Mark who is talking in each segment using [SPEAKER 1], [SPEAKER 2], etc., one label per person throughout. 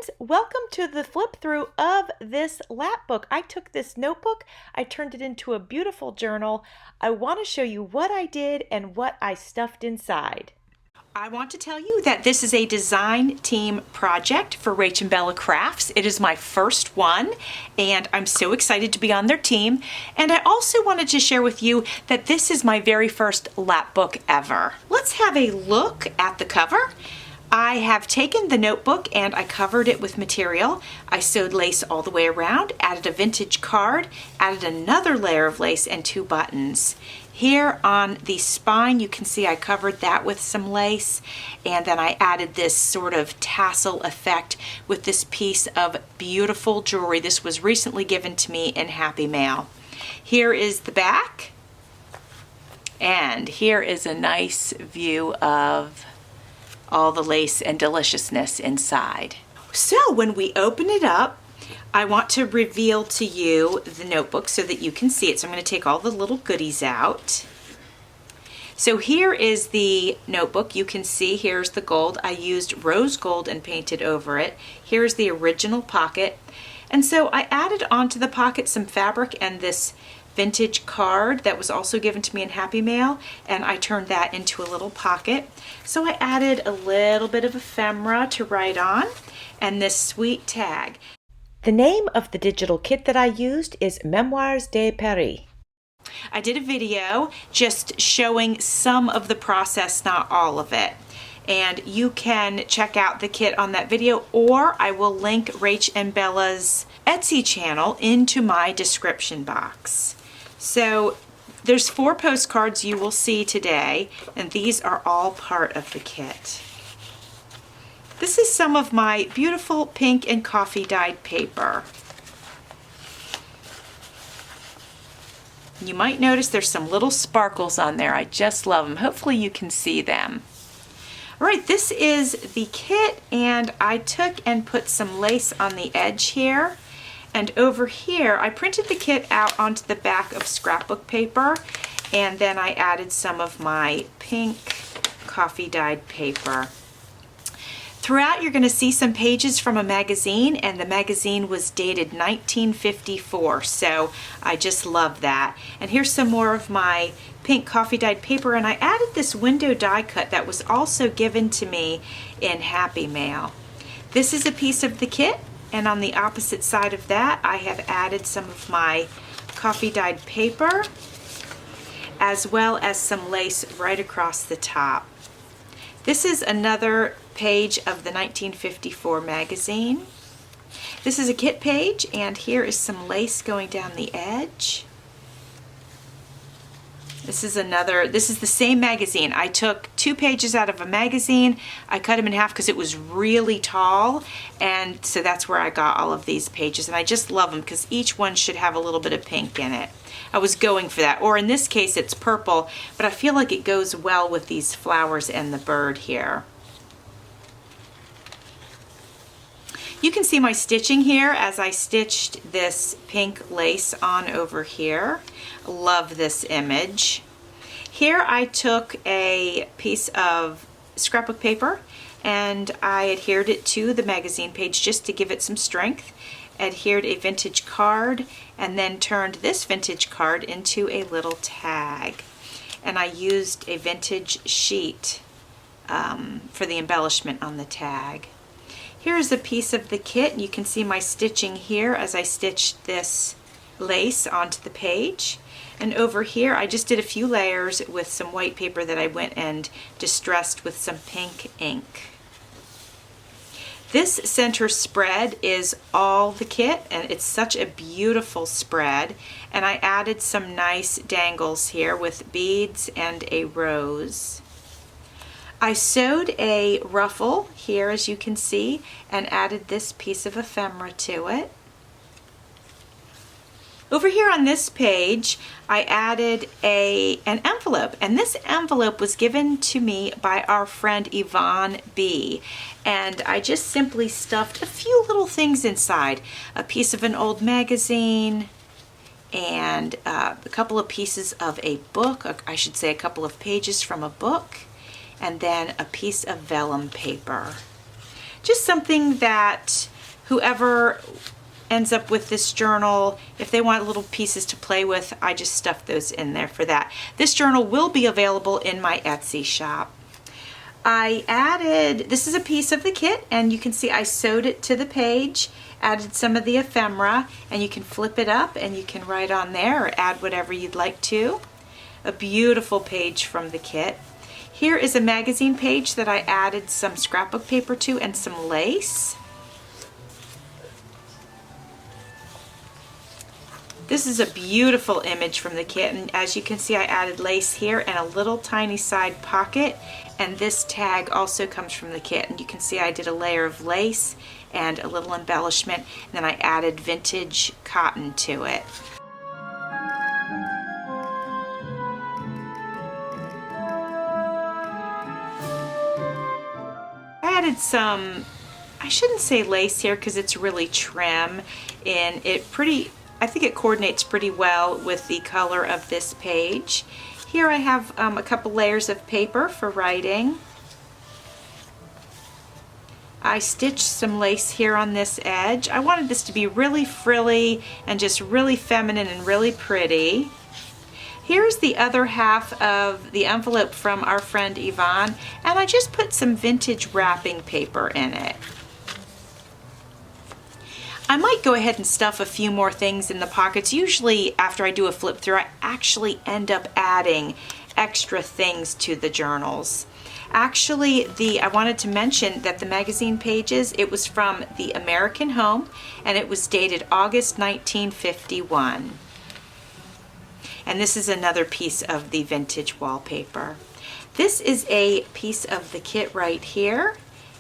[SPEAKER 1] friends, welcome to the flip through of this lap book. I took this notebook, I turned it into a beautiful journal. I want to show you what I did and what I stuffed inside. I want to tell you that this is a design team project for RachandBella Crafts. It is my first one and I'm so excited to be on their team. And I also wanted to share with you that this is my very first lap book ever. Let's have a look at the cover. I have taken the notebook and I covered it with material. I sewed lace all the way around, added a vintage card, added another layer of lace and 2 buttons. Here on the spine, you can see I covered that with some lace, and then I added this sort of tassel effect with this piece of beautiful jewelry. This was recently given to me in Happy Mail. Here is the back, and here is a nice view of all the lace and deliciousness inside. So when we open it up, I want to reveal to you the notebook so that you can see it. So I'm going to take all the little goodies out. So here is the notebook. You can see here's the gold. I used rose gold and painted over it. Here's the original pocket. And so I added onto the pocket some fabric and this vintage card that was also given to me in Happy Mail, and I turned that into a little pocket. So I added a little bit of ephemera to write on and this sweet tag. The name of the digital kit that I used is Memoires de Paris. I did a video just showing some of the process, not all of it. And you can check out the kit on that video, or I will link RachandBella's Etsy channel into my description box. So there's 4 postcards you will see today, and these are all part of the kit. This is some of my beautiful pink and coffee dyed paper. You might notice there's some little sparkles on there. I just love them. Hopefully you can see them. All right, this is the kit, and I took and put some lace on the edge here. And over here, I printed the kit out onto the back of scrapbook paper, and then I added some of my pink coffee dyed paper. Throughout, you're going to see some pages from a magazine, and the magazine was dated 1954, so I just love that. And here's some more of my pink coffee dyed paper, and I added this window die cut that was also given to me in Happy Mail. This is a piece of the kit, and on the opposite side of that, I have added some of my coffee dyed paper, as well as some lace right across the top. This is another page of the 1954 magazine. This is a kit page, and here is some lace going down the edge. This is the same magazine. I took 2 pages out of a magazine. I cut them in half because it was really tall, and so that's where I got all of these pages. And I just love them because each one should have a little bit of pink in it. I was going for that, or in this case it's purple, but I feel like it goes well with these flowers and the bird here. You can see my stitching here as I stitched this pink lace on over here. Love this image. Here I took a piece of scrapbook paper and I adhered it to the magazine page just to give it some strength. Adhered a vintage card and then turned this vintage card into a little tag. And I used a vintage sheet for the embellishment on the tag. Here's a piece of the kit. You can see my stitching here as I stitched this lace onto the page. And over here I just did a few layers with some white paper that I went and distressed with some pink ink. This center spread is all the kit, and it's such a beautiful spread. And I added some nice dangles here with beads and a rose. I sewed a ruffle here, as you can see, and added this piece of ephemera to it. Over here on this page, I added an envelope, and this envelope was given to me by our friend Yvonne B. And I just simply stuffed a few little things inside. A piece of an old magazine, and a couple of pieces of a book, or I should say a couple of pages from a book, and then a piece of vellum paper. Just something that whoever ends up with this journal, if they want little pieces to play with, I just stuff those in there for that. This journal will be available in my Etsy shop. I added, this is a piece of the kit, and you can see I sewed it to the page, added some of the ephemera, and you can flip it up and you can write on there or add whatever you'd like to. A beautiful page from the kit. Here is a magazine page that I added some scrapbook paper to and some lace. This is a beautiful image from the kit, and as you can see I added lace here and a little tiny side pocket, and this tag also comes from the kit, and you can see I did a layer of lace and a little embellishment, and then I added vintage cotton to it. I added some, I shouldn't say lace here because it's really trim, and I think it coordinates pretty well with the color of this page. Here I have a couple layers of paper for writing. I stitched some lace here on this edge. I wanted this to be really frilly and just really feminine and really pretty. Here's the other half of the envelope from our friend Yvonne, and I just put some vintage wrapping paper in it. I might go ahead and stuff a few more things in the pockets. Usually after I do a flip through, I actually end up adding extra things to the journals. Actually, I wanted to mention that the magazine pages, it was from the American Home, and it was dated August 1951. And this is another piece of the vintage wallpaper. This is a piece of the kit right here.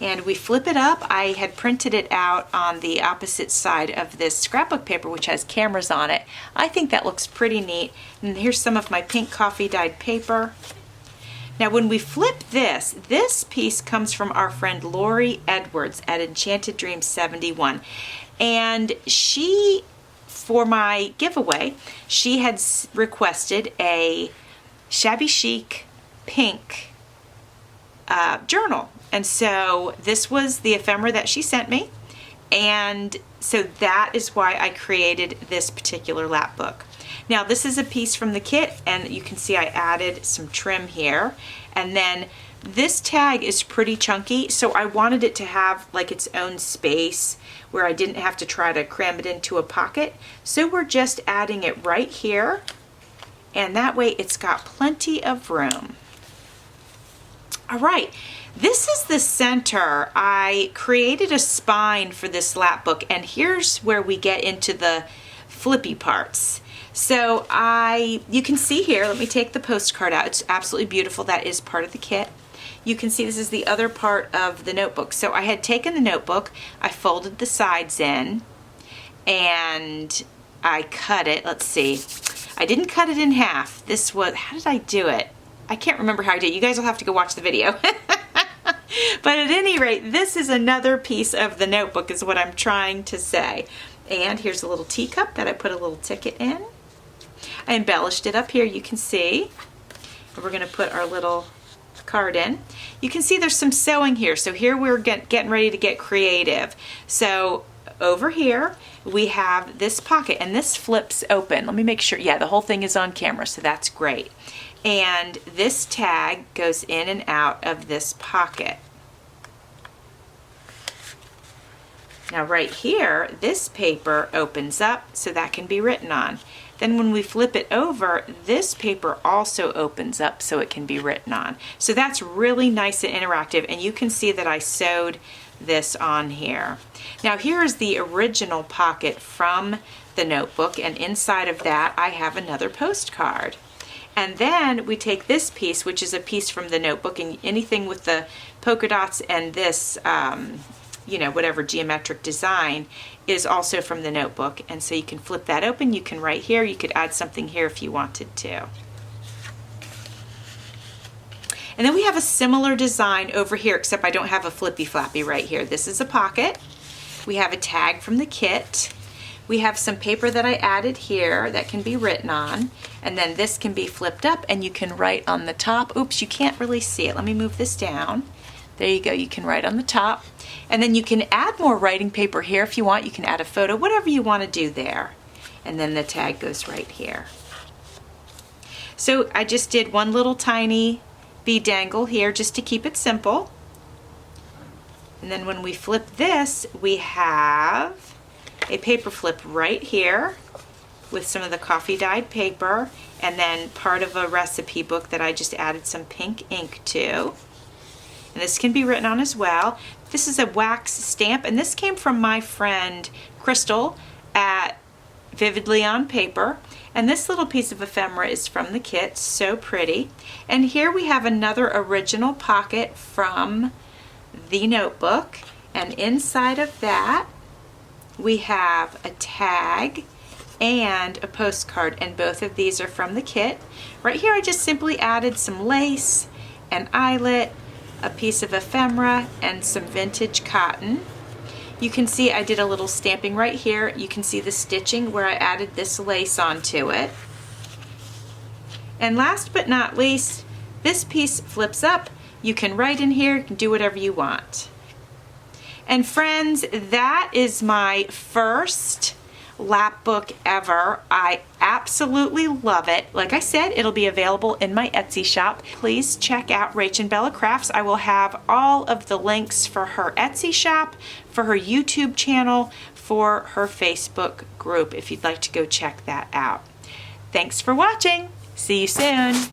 [SPEAKER 1] And we flip it up. I had printed it out on the opposite side of this scrapbook paper, which has cameras on it. I think that looks pretty neat. And here's some of my pink coffee dyed paper. Now when we flip this piece comes from our friend Lori Edwards at Enchanted Dreams 71. And she, for my giveaway, she had requested a shabby chic pink journal. And so this was the ephemera that she sent me, and so that is why I created this particular lap book. Now this is a piece from the kit, and you can see I added some trim here, and then this tag is pretty chunky, so I wanted it to have like its own space where I didn't have to try to cram it into a pocket. So we're just adding it right here, and that way it's got plenty of room. All right. This is the center. I created a spine for this lap book, and here's where we get into the flippy parts. So you can see here, let me take the postcard out. It's absolutely beautiful. That is part of the kit. You can see this is the other part of the notebook. So I had taken the notebook, I folded the sides in, and I cut it. Let's see. I didn't cut it in half. How did I do it? I can't remember how I did. You guys will have to go watch the video. But at any rate, this is another piece of the notebook is what I'm trying to say. And here's a little teacup that I put a little ticket in. I embellished it up here, you can see. And we're going to put our little card in. You can see there's some sewing here. So here we're getting ready to get creative. So over here we have this pocket, and this flips open. Let me make sure. Yeah, the whole thing is on camera, so that's great. And this tag goes in and out of this pocket. Now right here, this paper opens up so that can be written on. Then when we flip it over, this paper also opens up so it can be written on. So that's really nice and interactive, and you can see that I sewed this on here. Now here is the original pocket from the notebook, and inside of that I have another postcard. And then we take this piece, which is a piece from the notebook, and anything with the polka dots and this, you know, whatever geometric design is also from the notebook. And so you can flip that open, you can write here, you could add something here if you wanted to. And then we have a similar design over here, except I don't have a flippy flappy right here. This is a pocket. We have a tag from the kit. We have some paper that I added here that can be written on, and then this can be flipped up and you can write on the top. Oops, you can't really see it. Let me move this down. There you go, you can write on the top. And then you can add more writing paper here if you want. You can add a photo, whatever you want to do there. And then the tag goes right here. So I just did one little tiny bead dangle here just to keep it simple. And then when we flip this, we have a paper flip right here with some of the coffee dyed paper, and then part of a recipe book that I just added some pink ink to. And this can be written on as well. This is a wax stamp, and this came from my friend Crystal at Vividly on Paper. And this little piece of ephemera is from the kit, so pretty. And here we have another original pocket from the notebook, and inside of that we have a tag and a postcard, and both of these are from the kit. Right here I just simply added some lace, an eyelet, a piece of ephemera, and some vintage cotton. You can see I did a little stamping right here. You can see the stitching where I added this lace onto it. And last but not least, this piece flips up. You can write in here, you can do whatever you want. And friends, that is my first lap book ever. I absolutely love it. Like I said, it'll be available in my Etsy shop. Please check out RachandBella Crafts. I will have all of the links for her Etsy shop, for her YouTube channel, for her Facebook group if you'd like to go check that out. Thanks for watching. See you soon.